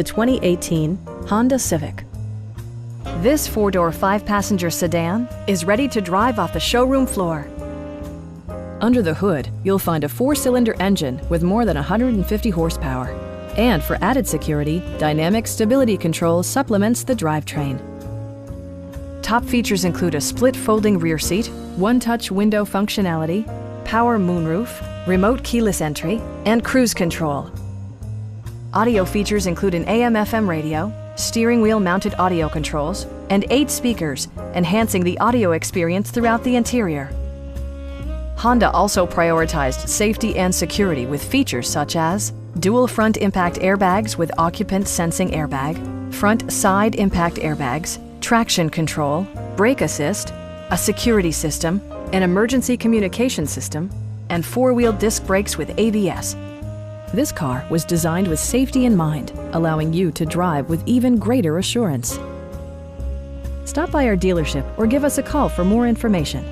the 2018 Honda Civic. This four-door, five-passenger sedan is ready to drive off the showroom floor. Under the hood, you'll find a four-cylinder engine with more than 150 horsepower. And for added security, dynamic stability control supplements the drivetrain. Top features include a split folding rear seat, one-touch window functionality, power moonroof, remote keyless entry, and cruise control. Audio features include an AM/FM radio, steering wheel mounted audio controls, and 8 speakers, enhancing the audio experience throughout the interior. Honda also prioritized safety and security with features such as dual front impact airbags with occupant sensing airbag, front side impact airbags, traction control, brake assist, a security system, an emergency communication system, and four-wheel disc brakes with ABS. This car was designed with safety in mind, allowing you to drive with even greater assurance. Stop by our dealership or give us a call for more information.